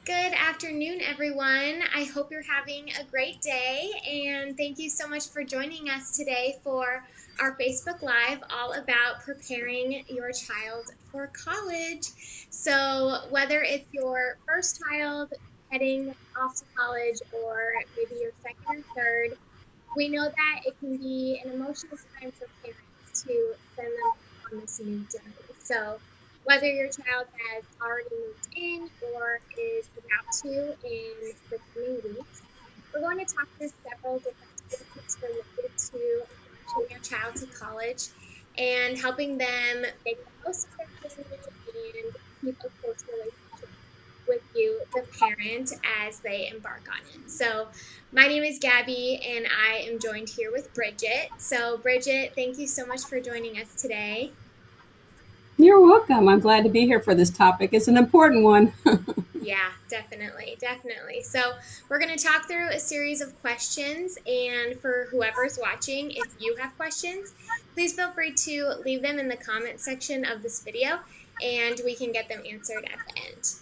Good afternoon, everyone. I hope you're having a great day, and thank you so much for joining us today for our Facebook Live all about preparing your child for college. So, whether it's your first child heading off to college or maybe your second or third, we know that it can be an emotional time for parents to send them on this new journey. So, whether your child has already moved in or is about to in the coming weeks, we're going to talk through several different tips related to launching your child to college and helping them make the most of their journey and keep a close relationship with you, the parent, as they embark on it. So, my name is Gabby, and I am joined here with Bridget. So, Bridget, thank you so much for joining us today. You're welcome. I'm glad to be here for this topic. It's an important one. Yeah, definitely, definitely. So, we're going to talk through a series of questions, and for whoever's watching, if you have questions, please feel free to leave them in the comment section of this video, and we can get them answered at the end.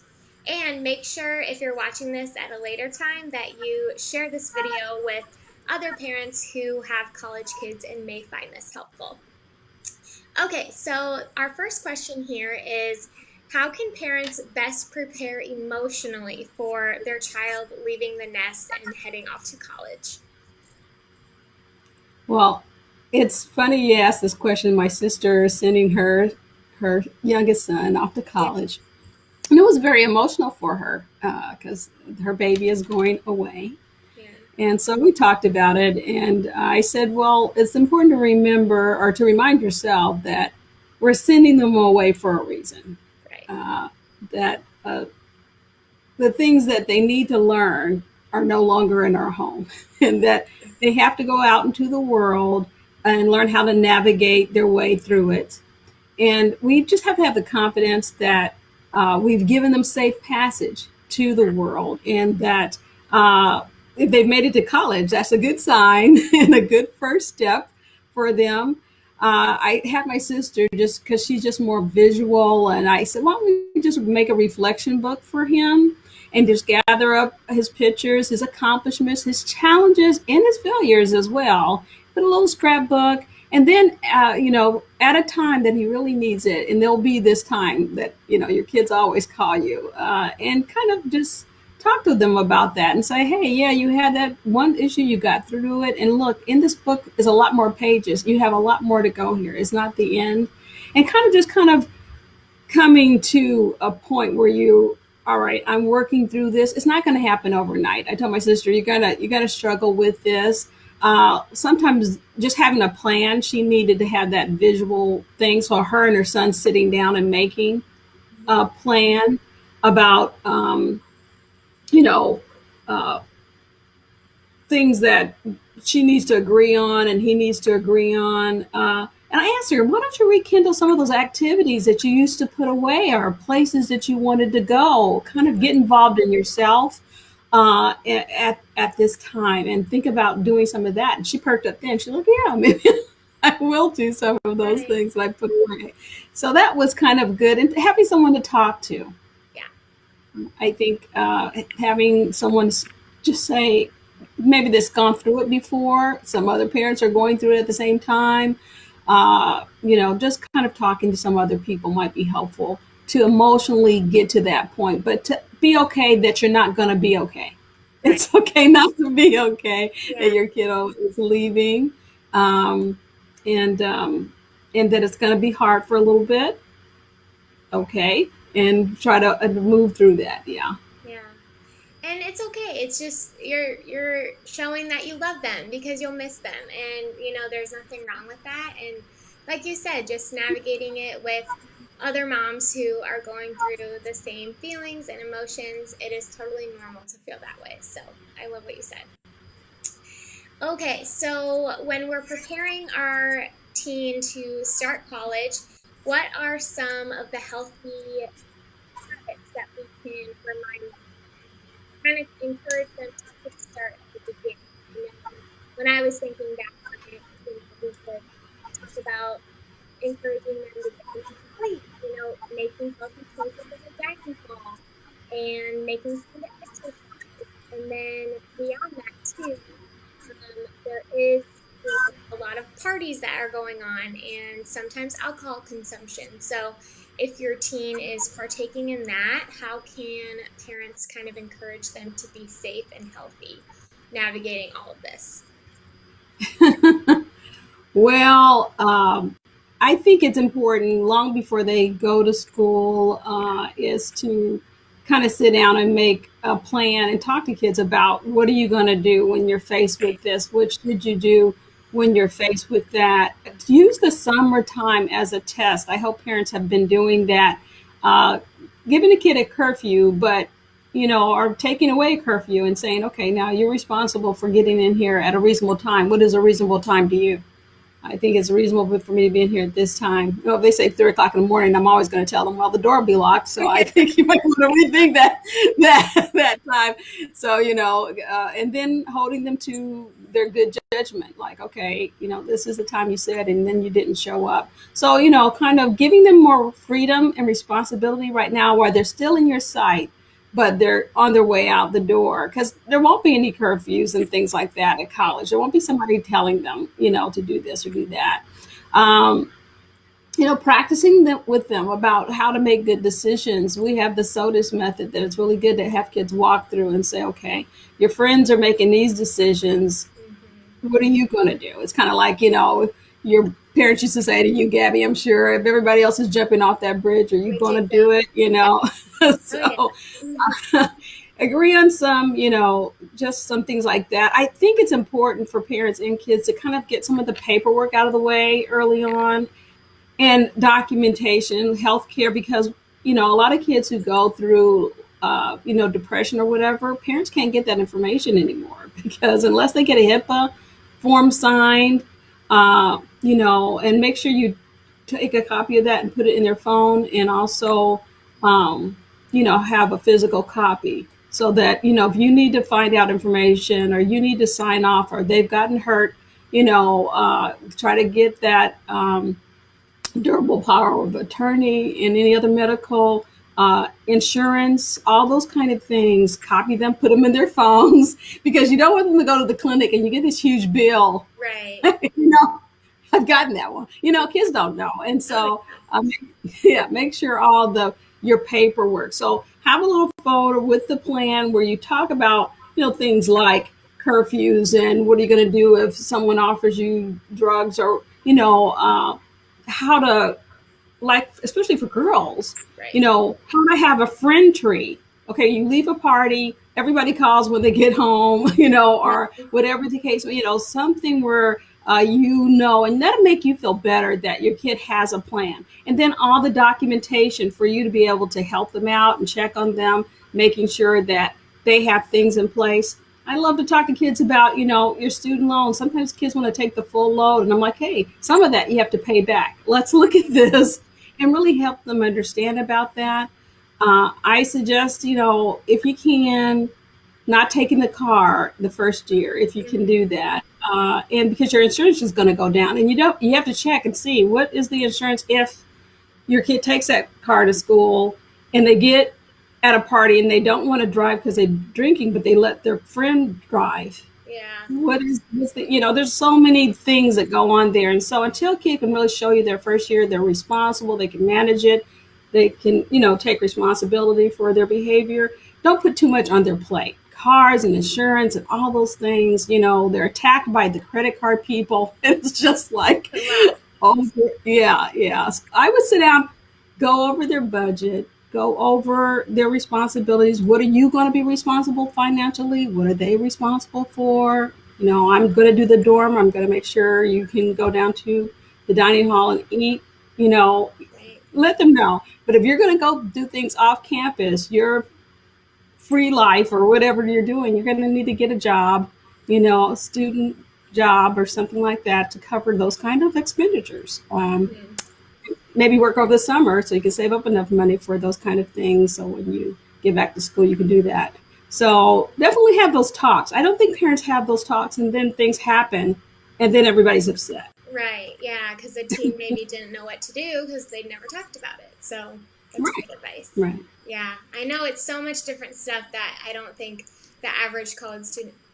And make sure if you're watching this at a later time that you share this video with other parents who have college kids and may find this helpful. Okay, so our first question here is how can parents best prepare emotionally for their child leaving the nest and heading off to college? Well, it's funny you asked this question. My sister is sending her youngest son off to Yeah, college, and it was very emotional for her because her baby is going away. yeah, And so we talked about it, and I said, well, it's important to remember or to remind yourself that we're sending them away for a reason. right. Uh, that the things that they need to learn are no longer in our home, and that they have to go out into the world and learn how to navigate their way through it. And we just have to have the confidence that we've given them safe passage to the world, and that if they've made it to college, that's a good sign and a good first step for them. I had my sister just because she's just more visual, and I said, why don't we just make a reflection book for him and just gather up his pictures, his accomplishments, his challenges, and his failures as well. Put a little scrapbook, and then at a time that he really needs it, and there'll be this time that your kids always call you, and kind of just talk to them about that and say, hey, yeah, you had that one issue, you got through it, and look, in this book is a lot more pages, you have a lot more to go here, it's not the end. And kind of coming to a point where you, all right, I'm working through this. It's not going to happen overnight. I told my sister, you gotta struggle with this. Sometimes just having a plan, she needed to have that visual thing, so her and her son sitting down and making Mhm. a plan about you know uh, things that she needs to agree on and he needs to agree on. And I asked her, why don't you rekindle some of those activities that you used to put away or places that you wanted to go? Kind of get involved in yourself at this time and think about doing some of that. And she perked up then. She's like, yeah, maybe I will do some of those Right. things that I put away. So that was kind of good. And having someone to talk to. Yeah. I think having someone just say, maybe that's gone through it before, some other parents are going through it at the same time. Just kind of talking to some other people might be helpful to emotionally get to that point, but to be okay that you're not going to be okay. Right. It's okay not to be okay that Yeah. your kiddo is leaving, um, and and that it's going to be hard for a little bit. Okay, and try to move through that. Yeah. Yeah. And it's okay. It's just you're showing that you love them because you'll miss them, and there's nothing wrong with that. And like you said, just navigating it with other moms who are going through the same feelings and emotions, it is totally normal to feel that way. So I love what you said. Okay, so when we're preparing our teen to start college, what are some of the healthy habits that we can remind kind of encourage them to kickstart at the beginning. When I was thinking back on it, we could talk about encouraging them to get enough sleep, making healthy choices in the dining hall, and making sure the exercise. And then beyond that too, there is, a lot of parties that are going on and sometimes alcohol consumption. So if your teen is partaking in that, how can parents kind of encourage them to be safe and healthy navigating all of this? Well, I think it's important long before they go to school is to kind of sit down and make a plan and talk to kids about what are you going to do when you're faced with this? Which did you do when you're faced with that? Use the summertime as a test. I hope parents have been doing that, uh, giving a kid a curfew, but or taking away a curfew and saying, okay, now you're responsible for getting in here at a reasonable time. What is a reasonable time to you? I think it's reasonable for me to be in here at this time. If they say 3 o'clock in the morning, I'm always going to tell them, well, the door will be locked. So I think you might want to rethink that time. So, and then holding them to their good judgment, like, okay, this is the time you said, and then you didn't show up. So, kind of giving them more freedom and responsibility right now while they're still in your sight, but they're on their way out the door because there won't be any curfews and things like that at college. There won't be somebody telling them, to do this or do that. Um, Practicing with them about how to make good decisions. We have the SOTUS method that it's really good to have kids walk through and say, okay, your friends are making these decisions. Mm-hmm. What are you going to do? It's kind of like, your parents used to say to you, Gabby, I'm sure if everybody else is jumping off that bridge, are you We going to take do them. it? Yeah. Oh, yeah. So Mm-hmm. agree on some, just some things like that. I think it's important for parents and kids to kind of get some of the paperwork out of the way early on and documentation, healthcare, because a lot of kids who go through depression or whatever, parents can't get that information anymore because unless they get a HIPAA form signed, and make sure you take a copy of that and put it in their phone, and also have a physical copy so that if you need to find out information or you need to sign off or they've gotten hurt, try to get that. Durable power of attorney and any other medical insurance, all those kind of things, copy them, put them in their phones because you don't want them to go to the clinic and you get this huge bill. Right. you know, I've gotten that one. Kids don't know. And Oh, so, yeah, make sure all your paperwork. So have a little photo with the plan where you talk about, things like curfews and what are you going to do if someone offers you drugs or, how to, like, especially for girls, right. how to have a friend tree. Okay, you leave a party, everybody calls when they get home, or Mhm. whatever the case, something where and that'll make you feel better that your kid has a plan. And then all the documentation for you to be able to help them out and check on them, making sure that they have things in place. I love to talk to kids about, your student loan. Sometimes kids want to take the full load, and I'm like, hey, some of that you have to pay back. Let's look at this and really help them understand about that. I suggest, if you can, not taking the car the first year, if you can do Mhm. that, and because your insurance is going to go down, and you have to check and see what is the insurance if your kid takes that car to school and they get at a party and they don't want to drive because they're drinking, but they let their friend drive. Yeah. What is this? There's so many things that go on there. And so until a kid can really show you their first year, they're responsible, they can manage it, they can, take responsibility for their behavior. Don't put too much on their plate. Cars and insurance and all those things, they're attacked by the credit card people. It's just like, A lot. oh, yeah, yeah. I would sit down, go over their budget, go over their responsibilities. What are you going to be responsible financially? What are they responsible for? I'm going to do the dorm. I'm going to make sure you can go down to the dining hall and eat. You know, Right. Let them know. But if you're going to go do things off campus, your free life or whatever you're doing, you're going to need to get a job, a student job or something like that to cover those kind of expenditures. Mhm. Maybe work over the summer so you can save up enough money for those kind of things. So when you get back to school, you can do that. So definitely have those talks. I don't think parents have those talks and then things happen and then everybody's upset. Right. Yeah, because the teen maybe didn't know what to do because they'd never talked about it. So that's Right. great advice. Right. Yeah, I know it's so much different stuff that I don't think the average college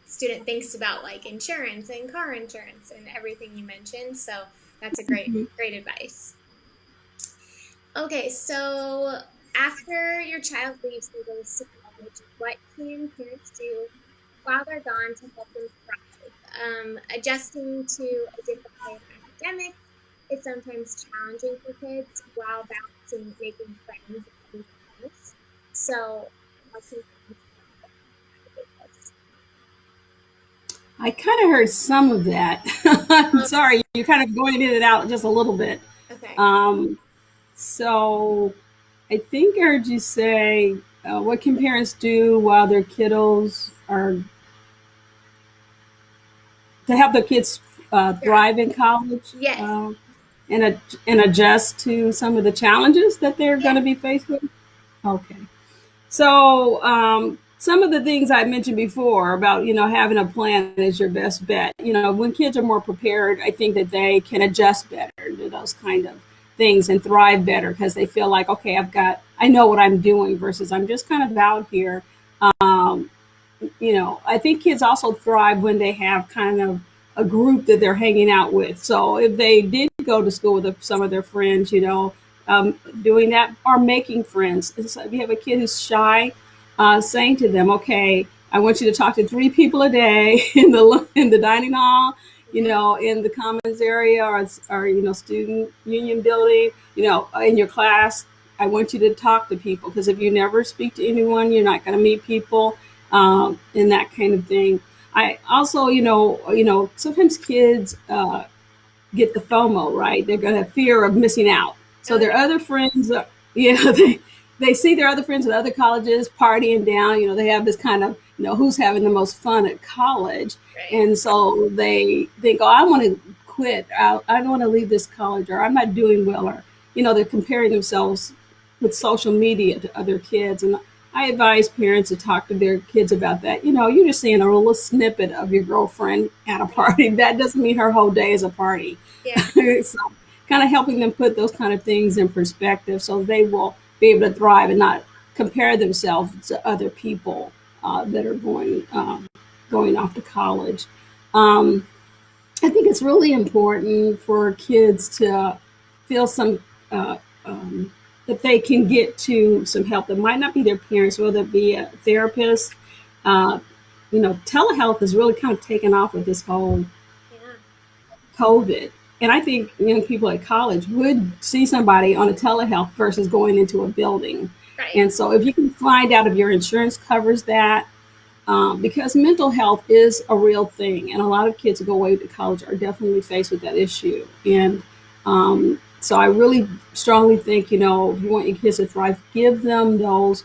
student thinks about, like insurance and car insurance and everything you mentioned. So that's a great advice. Okay, so after your child leaves and goes to college, what can parents do while they're gone to help them thrive? Adjusting to a different way of academics is sometimes challenging for kids while balancing making friends and everything else. So, how can parents help navigate this? I kind of heard some of that. I'm Um, sorry, you're kind of going in and out just a little bit. okay. Um, so I think I heard you say, what can parents do while their kiddos are to help their kids Thrive. thrive in college, Yes. and adjust to some of the challenges that they're going Yeah. to be faced with? Okay. So some of the things I mentioned before about having a plan is your best bet. When kids are more prepared, I think that they can adjust better to those kind of things and thrive better because they feel like, okay, I know what I'm doing versus I'm just kind of out here. Um, I think kids also thrive when they have kind of a group that they're hanging out with. So if they did go to school with some of their friends, doing that or making friends. So if you have a kid who's shy, saying to them, okay, I want you to talk to 3 people a day in the dining hall, Mhm. in the commons area or student union building, in your class. I want you to talk to people because if you never speak to anyone, you're not going to meet people, and that kind of thing. I also, sometimes kids get the FOMO, right? They're going to have fear of missing out. So Oh, their yeah. other friends, they see their other friends at other colleges partying down. They have this kind of, who's having the most fun at college. Right. And so they think, oh, I want to quit. I don't want to leave this college, or I'm not doing well. Or, they're comparing themselves with social media to other kids. And I advise parents to talk to their kids about that. You're just seeing a little snippet of your girlfriend at a Right. party. That doesn't mean her whole day is a party. Yeah. So kind of helping them put those kind of things in perspective so they will be able to thrive and not compare themselves to other people that are going off to college. Um, I think it's really important for kids to feel some uh, um, that they can get to some help that might not be their parents, whether it be a therapist. Uh, Telehealth has really kind of taken off with this whole Yeah. COVID. And I think young people at college would see somebody on a telehealth versus going into a building. Right. And so if you can find out if your insurance covers that, because mental health is a real thing, and a lot of kids who go away to college are definitely faced with that issue. And so I really strongly think, if you want your kids to thrive, give them those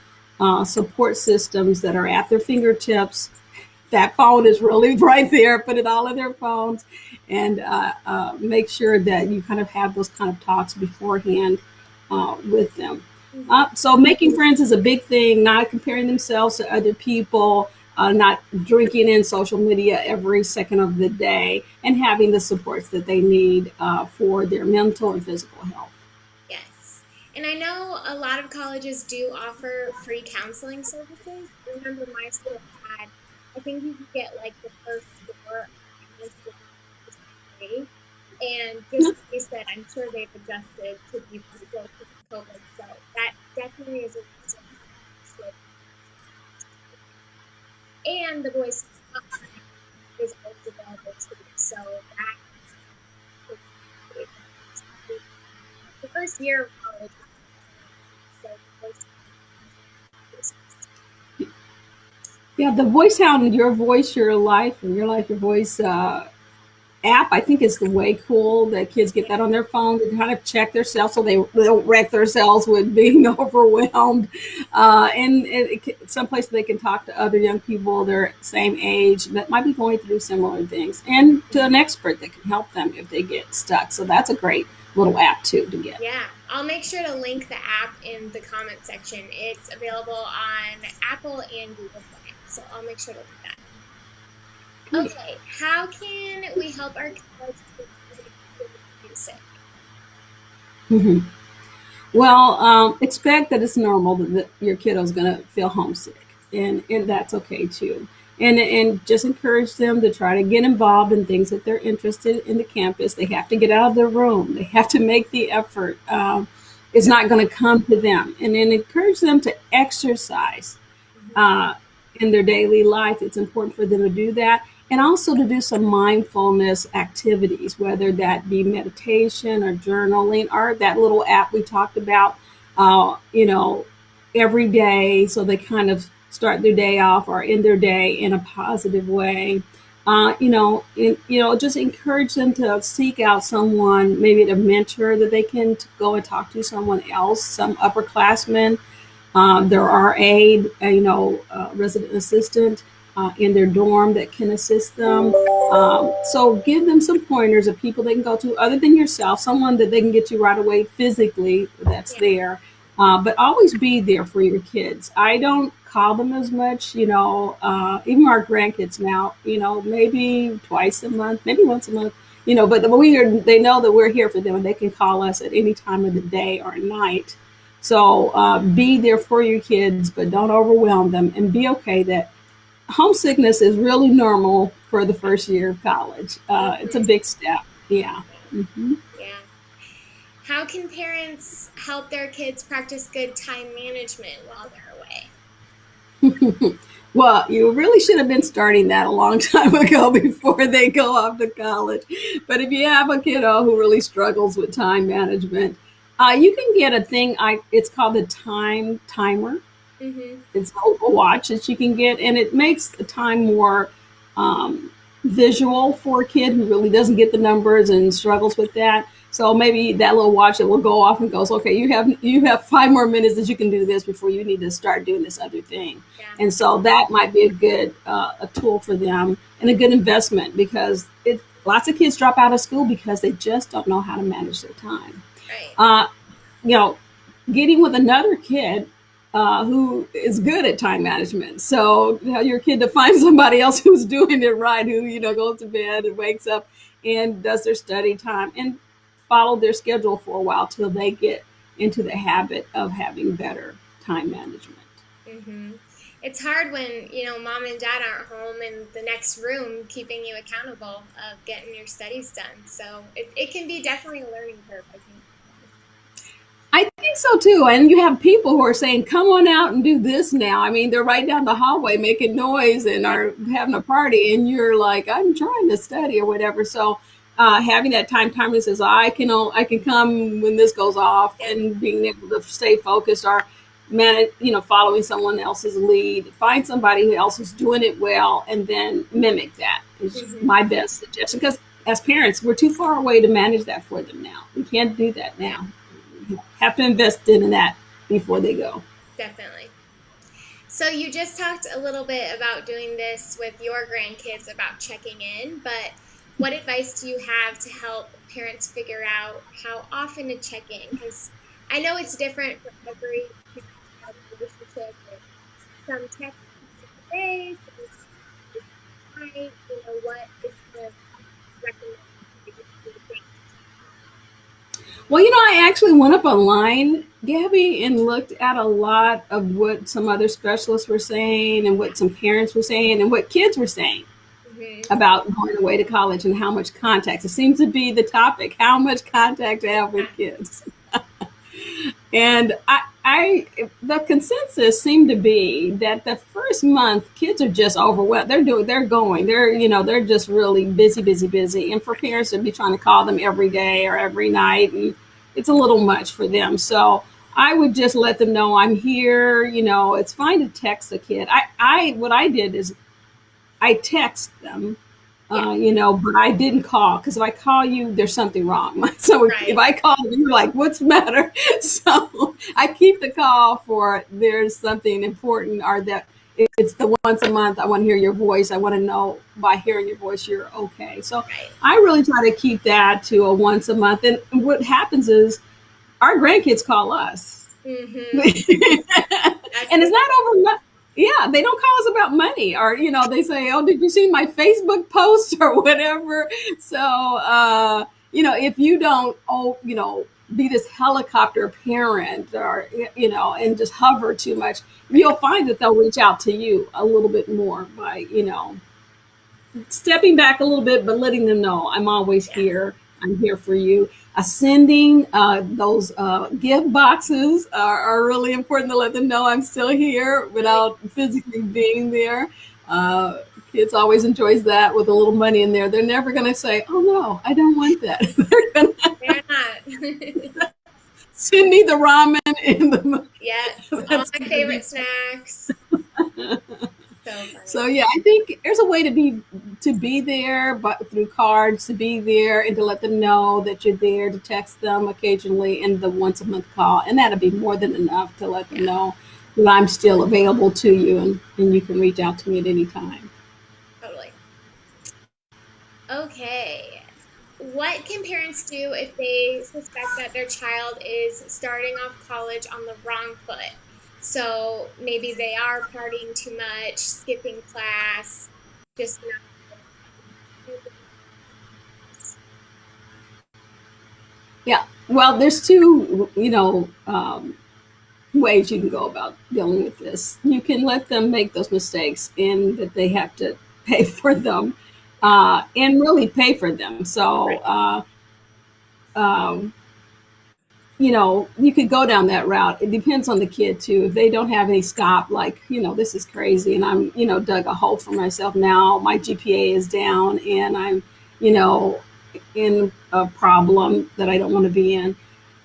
support systems that are at their fingertips. That phone is really right there. Put it all in their phones, and make sure that you kind of have those kind of talks beforehand with them. Mhm. So making friends is a big thing. Not comparing themselves to other people. Not drinking in social media every second of the day, and having the supports that they need for their mental and physical health. Yes. And I know a lot of colleges do offer free counseling services. I remember my school had, I think you could get like the first 4 assignments with free. And just like you said, I'm sure they've adjusted to be virtual because of COVID. So that definitely is a resource for parents to and the voice hotline is always available too. So that is great. The first year of college is so the voice hotline. Yeah, the voice hound, your voice, your life, or your life, your voice app, I think is the way cool that kids get Yeah. that on their phone to kind of check themselves so they don't wreck themselves with being overwhelmed. And some place they can talk to other young people their same age that might be going through similar things, and to an expert that can help them if they get stuck. So that's a great little app too to get. Yeah, I'll make sure to link the app in the comment section. It's available on Apple and Google Play. So I'll make sure to link that. Great. Okay, how can we help our college students avoid feeling music? Mhm. Well, expect that it's normal that your kiddo's going to feel homesick, and that's okay too. And just encourage them to try to get involved in things that they're interested in the campus. They have to get out of their room. They have to make the effort. It's not going to come to them, and then encourage them to exercise Mhm. uh, in their daily life. It's important for them to do that and also to do some mindfulness activities, whether that be meditation or journaling or that little app we talked about, you know, every day. So they kind of start their day off or end their day in a positive way. Just encourage them to seek out someone, maybe a mentor that they can go and talk to someone else, some upperclassmen. There are resident assistant in their dorm that can assist them. So give them some pointers of people they can go to other than yourself, someone that they can get you right away physically that's Yeah. there. But always be there for your kids. I don't call them as much, even our grandkids now, maybe twice a month, maybe once a month, but they know that we're here for them and they can call us at any time of the day or night. So be there for your kids, but don't overwhelm them, and be okay that homesickness is really normal for the first year of college. It's a Mhm. big step. Yeah. Hmm. Yeah. How can parents help their kids practice good time management while they're away? Well, you really should have been starting that a long time ago before they go off to college. But if you have a kiddo who really struggles with time management, you can get a thing. It's called the time timer. Mhm. It's a watch that you can get, and it makes the time more um, visual for a kid who really doesn't get the numbers and struggles with that. So maybe that little watch that will go off and goes, okay, you have 5 more minutes that you can do this before you need to start doing this other thing. Yeah. And so that might be a good a tool for them and a good investment because lots of kids drop out of school because they just don't know how to manage their time. Right. Uh, you know, Getting with another kid who is good at time management. So tell your kid to find somebody else who's doing it right, who goes to bed and wakes up and does their study time and follow their schedule for a while till they get into the habit of having better time management. Mhm. It's hard when, mom and dad aren't home in the next room keeping you accountable of getting your studies done. So it can be definitely a learning curve, I think. I think so too. And you have people who are saying, come on out and do this now. I mean, they're right down the hallway making noise and are having a party. And you're like, I'm trying to study or whatever. So having that time timer that says, I can come when this goes off Yep. and being able to stay focused or following someone else's lead. Find somebody else who's doing it well and then mimic that is Hmm. my best suggestion. Because as parents, we're too far away to manage that for them now. We can't do that Yeah, now. Have to invest in that before they go. definitely. So you just talked a little bit about doing this with your grandkids about checking in, but what advice do you have to help parents figure out how often to check in? Because I know it's different for every parent-child relationship. And some check in every day, some check in night. What is kind of recommended for your grandkids? Well, I actually went up online, Gabby, and looked at a lot of what some other specialists were saying and what some parents were saying and what kids were saying Hmm. about going away to college and how much contact. It seems to be the topic, how much contact to have Yeah. with kids. And the consensus seemed to be that the first month kids are just overwhelmed. They're just really busy, busy, busy. And for parents to be trying to call them every day or every night, and it's a little much for them. So I would just let them know I'm here. It's fine to text a kid. What I did is I text them, Yeah. but I didn't call because if I call you, there's something wrong. So if Right. I call you, you're like, what's the matter? So I keep the call for there's something important or that it's the once a month. I want to hear your voice. I want to know by hearing your voice, you're okay. So Right. I really try to keep that to a once a month. And what happens is our grandkids call us. And Hmm. That's it's good. not over yeah, they don't call us about money or they say, oh, did you see my Facebook post or whatever. So if you don't be this helicopter parent, or and just hover too much, you'll find that they'll reach out to you a little bit more by stepping back a little bit, but letting them know I'm always Yeah. here. I'm here for you. Sending those gift boxes are really important to let them know I'm still here without physically being there. Uh, Kids always enjoys that with a little money in there. They're never going to say, "Oh no, I don't want that." They're going to They're not. send me the ramen and the. Yes, all That's my going to favorite be. snacks. So So funny. yeah, I think there's a way to be there, but through cards, to be there and to let them know that you're there, to text them occasionally and the once a month call, and that'll be more than enough to let them Yeah, know that I'm still available to you, and you can reach out to me at any time. totally. Okay. What can parents do if they suspect that their child is starting off college on the wrong foot? So maybe they are partying too much, skipping class, just not. Yeah. Well, there's two, ways you can go about dealing with this. You can let them make those mistakes and that they have to pay for them, and really pay for them. So, Right. um, you could go down that route. It depends on the kid too. If they don't have any stop, like, this is crazy and I'm, dug a hole for myself now, my GPA is down and I'm, you know, in a problem that I don't want to be in.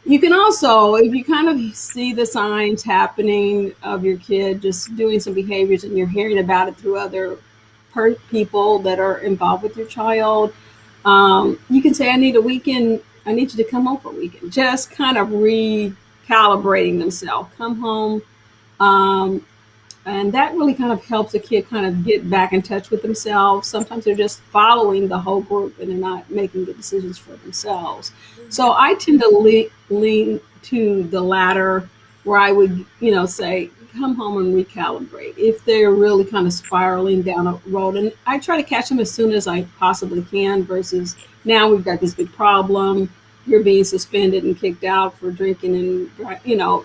You can also, if you kind of see the signs happening of your kid just doing some behaviors and you're hearing about it through other people that are involved with your child, you can say, I need a weekend. I need you to come home for a weekend. Just kind of recalibrating themselves. Come home. Um, and that really kind of helps a kid kind of get back in touch with themselves. Sometimes they're just following the whole group and they're not making good decisions for themselves. So Hmm. I tend to lean to the latter, where I would, say, come home and recalibrate if they're really kind of spiraling down a road. And I try to catch them as soon as I possibly can versus now we've got this big problem. You're being suspended and kicked out for drinking and,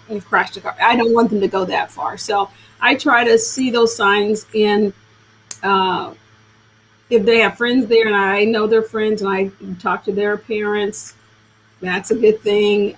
you've crashed a car. I don't want them to go that far. So I try to see those signs, and uh, if they have friends there and I know their friends and I talk to their parents, that's a good thing.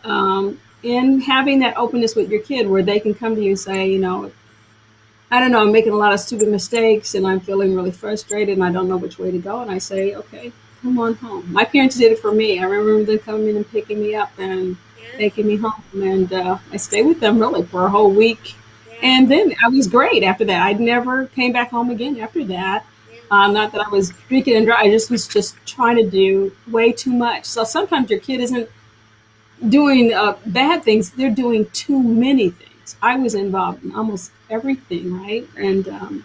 And having that openness with your kid where they can come to you and say, I don't know, I'm making a lot of stupid mistakes and I'm feeling really frustrated and I don't know which way to go. And I say, okay, come on home. My parents did it for me. I remember them coming in and picking me up and Yeah, taking me home. And I stayed with them really for a whole week. yeah, And then I was great after that. I never came back home again after that. yeah. Not that I was drinking and driving. I just was just trying to do way too much. So sometimes your kid isn't doing bad things, they're doing too many things. I was involved in almost everything, right? And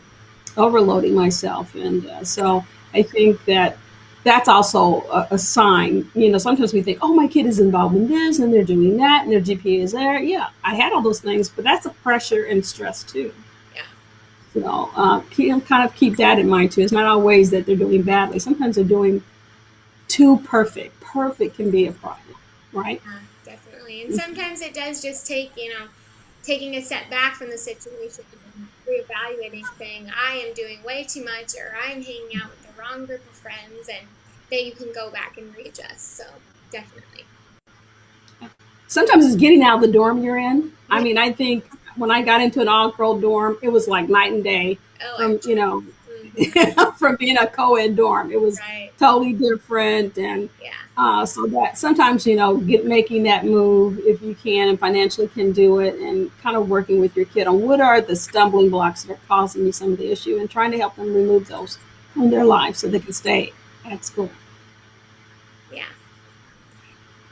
overloading myself. And so I think that that's also a sign. Sometimes we think, oh, my kid is involved in this and they're doing that and their GPA is there. Yeah, I had all those things, but that's a pressure and stress too. Yeah. Kind of keep that in mind too. It's not always that they're doing badly. Sometimes they're doing too perfect. Perfect can be a problem, right? Yeah, definitely. And sometimes it does just take, taking a step back from the situation and reevaluating, saying, I am doing way too much, or I'm hanging out with the wrong group of friends, and then you can go back and readjust. So definitely. Sometimes it's getting out of the dorm you're in. I Yeah. mean, I think when I got into an all-girl dorm, it was like night and day Oh, I'm from, sure. Hmm. from being a co-ed dorm. It was Right. totally different. And Yeah. so that sometimes, making that move if you can and financially can do it, and kind of working with your kid on what are the stumbling blocks that are causing you some of the issue and trying to help them remove those from their life so they can stay at school. Yeah.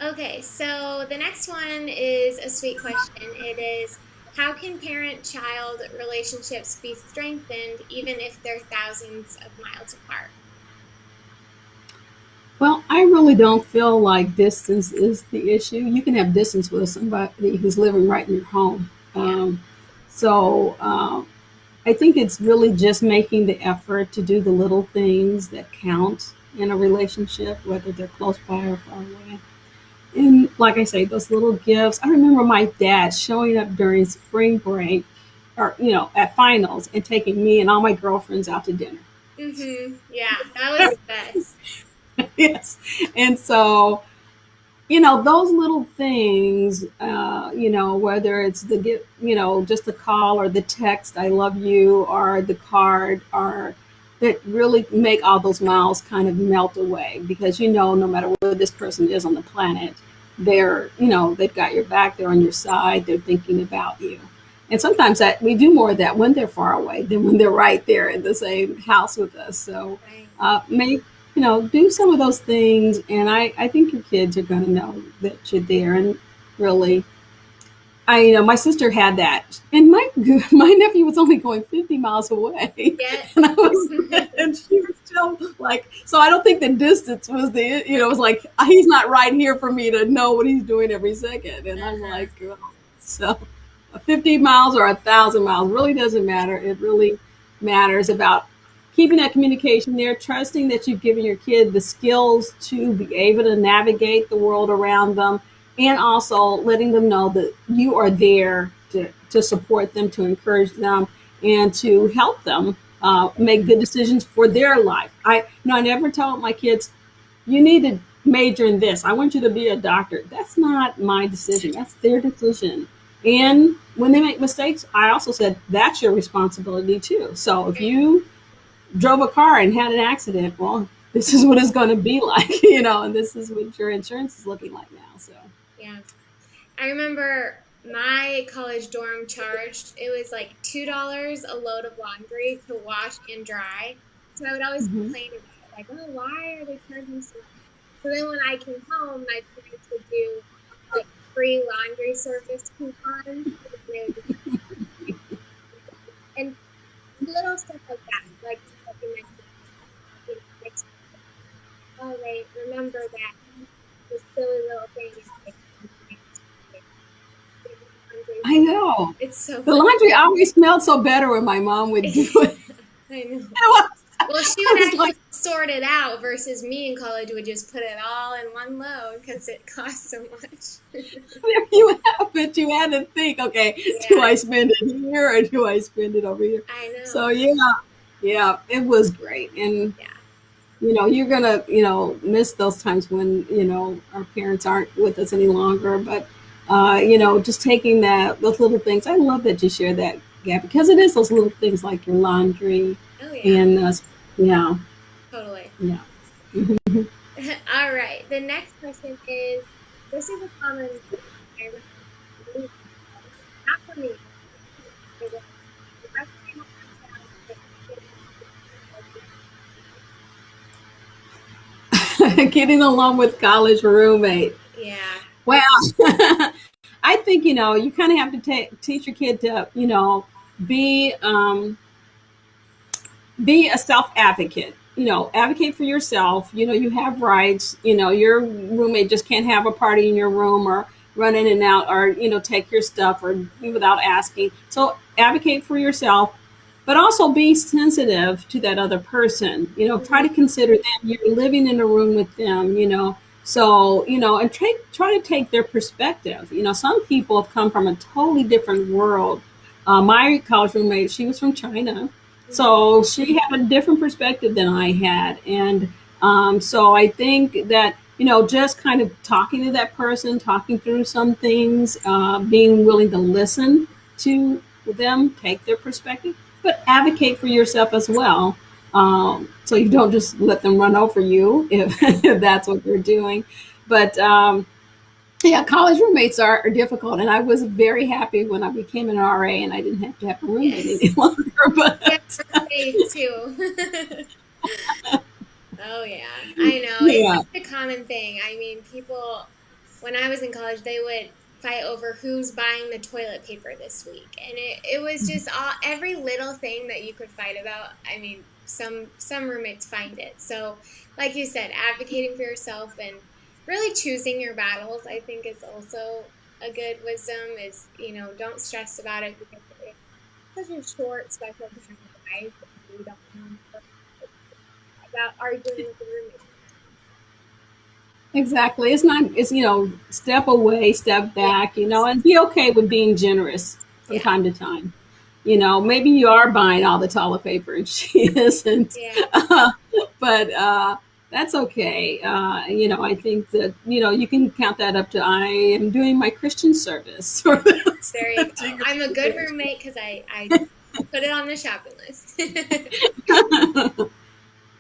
Okay, so the next one is a sweet question. It is, how can parent-child relationships be strengthened even if they're thousands of miles apart? Well, I really don't feel like distance is the issue. You can have distance with somebody who's living right in your home. Yeah. So I think it's really just making the effort to do the little things that count in a relationship, whether they're close by or far away. And like I say, those little gifts. I remember my dad showing up during spring break, or at finals, and taking me and all my girlfriends out to dinner. Yeah, that was the best. Yes, and so those little things, whether it's the get, just the call or the text, I love you, or the card, or that really make all those miles kind of melt away, because no matter where this person is on the planet, they've got your back, they're on your side, they're thinking about you. And sometimes that we do more of that when they're far away than when they're right there in the same house with us. So Right. make do some of those things, and I think your kids are going to know that you're there. And really, my sister had that, and my my nephew was only going 50 miles away, Yeah. and and she was still like, so I don't think the distance was it was like, he's not right here for me to know what he's doing every second, and I'm Uh-huh. like, well, so 50 miles or 1,000 miles really doesn't matter. It really matters about keeping that communication there, trusting that you've given your kid the skills to be able to navigate the world around them, and also letting them know that you are there to support them, to encourage them, and to help them make good decisions for their life. I never tell my kids, you need to major in this. I want you to be a doctor. That's not my decision. That's their decision. And when they make mistakes, I also said that's your responsibility too. So if you drove a car and had an accident, well, this is what it's going to be like, and this is what your insurance is looking like now. So. Yeah. I remember my college dorm charged, it was like $2 a load of laundry to wash and dry. So I would always Mhm. complain about it, like, oh, why are they charging so much? So then when I came home, my parents would do like free laundry service coupons. And they would just, and little stuff like that, like you mentioned, like, oh, they remember that this silly little thing is like laundry. I know. It's so The funny. laundry always smelled so better when my mom would do it. I know. I Well, she would was actually like, sort it out versus me in college would just put it all in one load because it costs so much. there you have it. You had to think, okay, do Yeah, I spend it here or do I spend it over here? I So know. yeah, it was great. And Yeah. you're gonna miss those times when our parents aren't with us any longer. But just taking those little things. I love that you share that, Gab, because it is those little things like your laundry, Oh, yeah, and yeah, totally. yeah. All right. The next question is, this is a common thing. I really, not for me. It was, if I could help my child get Getting along with college roommate. yeah. Well, I think you kind of have to teach your kid to be be a self advocate. Advocate for yourself. You have rights. Your roommate just can't have a party in your room, or run in and out, or take your stuff, or without asking. So advocate for yourself, but also be sensitive to that other person. Try Mhm. to consider them. You're living in a room with them. So and try to take their perspective. Some people have come from a totally different world. My college roommate, she was from China, Mhm. so she had a different perspective than I had. And so I think that, just kind of talking to that person, talking through some things, being willing to listen to them, take their perspective, but advocate for yourself as well. So you don't just let them run over you if, if that's what they're doing. But yeah, college roommates are difficult, and I was very happy when I became an RA and I didn't have to have a roommate Yes. any longer. Yeah, But safe too. Oh yeah, I know. It's yeah, such a common thing. I mean, people when I was in college, they would fight over who's buying the toilet paper this week. And it was just all every little thing that you could fight about. I mean, some roommates find it. So, like you said, advocating for yourself and really choosing your battles, I think is also a good wisdom is, don't stress about it because it's such a short, special time of life and you don't know about arguing with the roommate. Exactly. It's not, it's, step away, step Yeah. back, and be okay with being generous from Yeah. time to time. Maybe you are buying all the toilet paper and she isn't, Yeah. uh, but that's okay. I think that, you can count that up to I am doing my Christian service for this. There you go. I'm a good roommate because I put it on the shopping list.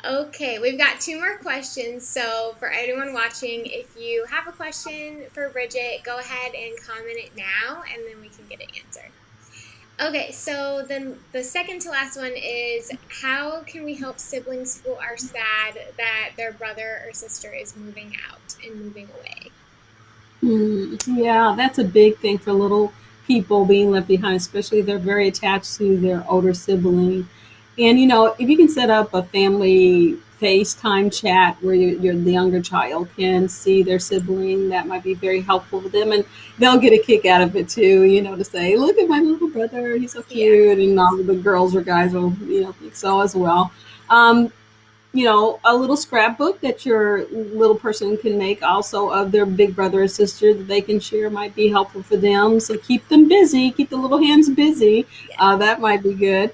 Okay, we've got two more questions. So, for anyone watching, if you have a question for Bridget, go ahead and comment it now and then we can get it answered. Okay, so then the second to last one is how can we help siblings who are sad that their brother or sister is moving out and moving away? Yeah, that's a big thing for little people being left behind, especially if they're very attached to their older sibling. And if you can set up a family FaceTime chat where the younger child can see their sibling, that might be very helpful for them, and they'll get a kick out of it too. To say, "Look at my little brother; he's so Yeah, cute," and all the girls or guys will think so as well. Um, a little scrapbook that your little person can make also of their big brother or sister that they can share might be helpful for them. So keep them busy, keep the little hands busy. yeah, That might be good.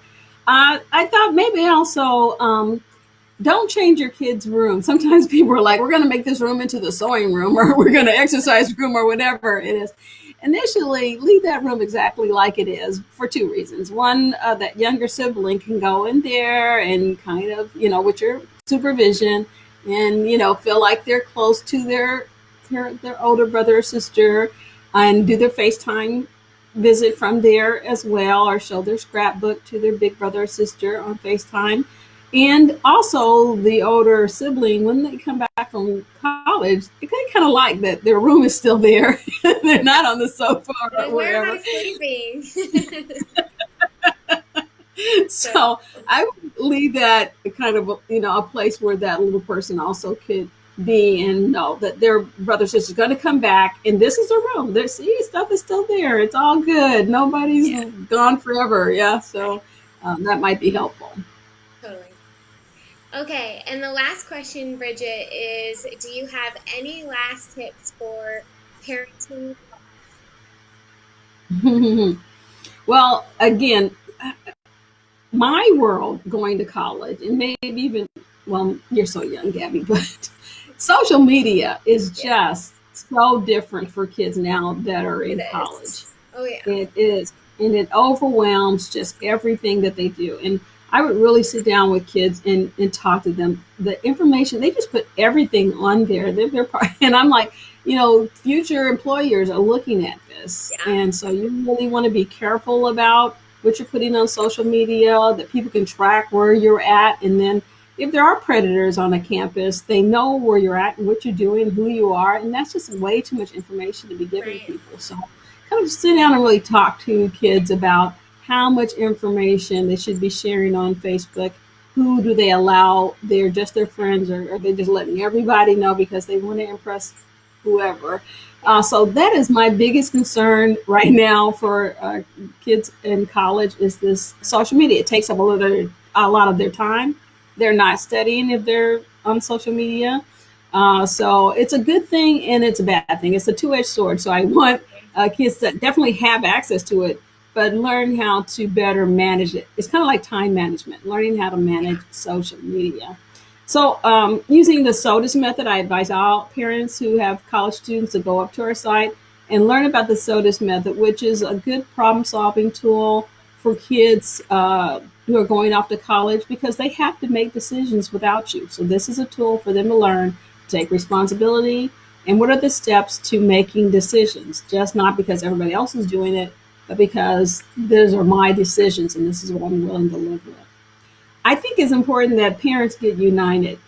I thought maybe also don't change your kid's room. Sometimes people are like, we're going to make this room into the sewing room or we're going to exercise room or whatever it is. Initially, leave that room exactly like it is for two reasons. One, that younger sibling can go in there and kind of, with your supervision and, feel like they're close to their older brother or sister and do their FaceTime visit from there as well or show their scrapbook to their big brother or sister on FaceTime. And also, the older sibling, when they come back from college, they kind of like that their room is still there. They're not on the sofa or where am I wherever. sleeping? So, So I would leave that kind of, a place where that little person also could be and know that their brother or sister is going to come back and this is the room. Their stuff is still there. It's all good. Nobody's yeah, gone forever. Yeah. So right, that might be helpful. totally. Okay, and the last question, Bridget, is do you have any last tips for parenting? Well, again, my world going to college and maybe even, well, you're so young, Gabby, but social media is Yeah, just so different for kids now that are it in is. college. Oh, yeah. It is, and it overwhelms just everything that they do. And I would really sit down with kids and talk to them. The information, they just put everything on there. They're part, and I'm like, future employers are looking at this. Yeah, And so you really want to be careful about what you're putting on social media, that people can track where you're at. And then if there are predators on a campus, they know where you're at and what you're doing, who you are. And that's just way too much information to be giving right. people. So kind of sit down and really talk to kids about how much information they should be sharing on Facebook. Who do they allow? They're just their friends, or are they just letting everybody know because they want to impress whoever? Yeah, So that is my biggest concern right now for kids in college is this social media. It takes up a lot of their time. They're not studying if they're on social media. So it's a good thing and it's a bad thing. It's a two-edged sword. So I want kids that definitely have access to it, but learn how to better manage it. It's kind of like time management, learning how to yeah, manage social media. So, using the SOTUS method, I advise all parents who have college students to go up to our site and learn about the SOTUS method, which is a good problem solving tool for kids who are going off to college because they have to make decisions without you. So, this is a tool for them to learn, take responsibility, and what are the steps to making decisions, just not because everybody else is doing it, but because these are my decisions and this is what I'm willing to live with. I think it's important that parents get united.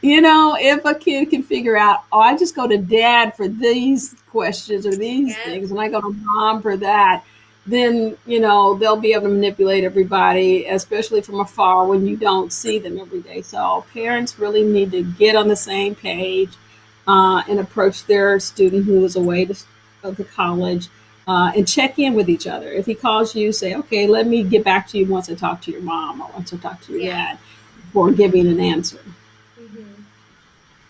If a kid can figure out, oh, I just go to dad for these questions or these yep, things, and I go to mom for that, then, they'll be able to manipulate everybody, especially from afar when you don't see them every day. So parents really need to get on the same page and approach their student who is away to college and check in with each other. If he calls you, say, okay, let me get back to you once I talk to your mom or once I talk to your yeah. dad before giving an answer.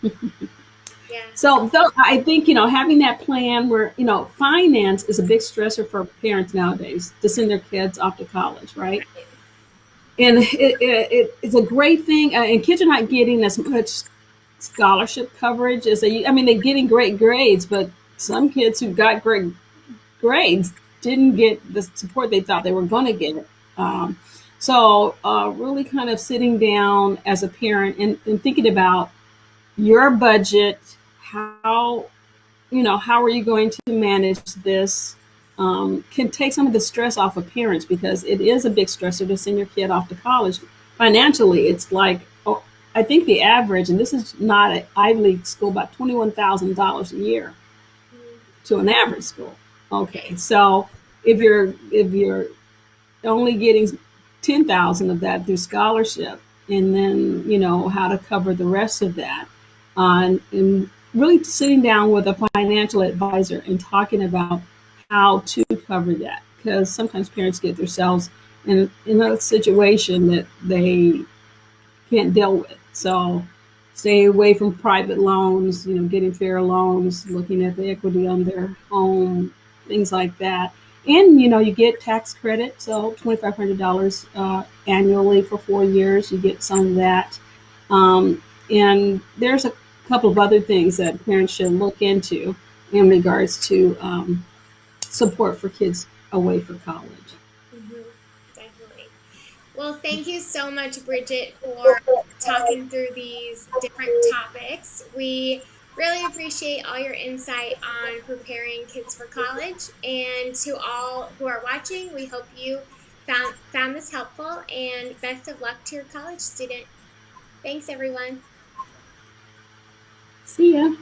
Hmm. Yeah. So though I think, having that plan where, finance is a big stressor for parents nowadays to send their kids off to college, right? Right. And it's a great thing. And kids are not getting as much scholarship coverage as I mean, they're getting great grades, but some kids who got great grades didn't get the support they thought they were going to get. Um, so really kind of sitting down as a parent and thinking about your budget, how how are you going to manage this, can take some of the stress off of parents because it is a big stressor to send your kid off to college. Financially, it's like, oh, I think the average, and this is not an Ivy League school, about $21,000 a year Mm, to an average school. Okay, right. so if you're only getting 10,000 of that through scholarship, and then how to cover the rest of that, and really sitting down with a financial advisor and talking about how to cover that, because sometimes parents get themselves in a situation that they can't deal with. So stay away from private loans, getting fair loans, looking at the equity on their home, things like that. And you get tax credit, so $2,500 annually for 4 years. You get some of that, and there's a couple of other things that parents should look into in regards to support for kids away for college. Hmm. Definitely. Well, thank you so much, Bridget, for talking through these different topics. We really appreciate all your insight on preparing kids for college. And to all who are watching, we hope you found this helpful, and best of luck to your college student. Thanks, everyone. See ya.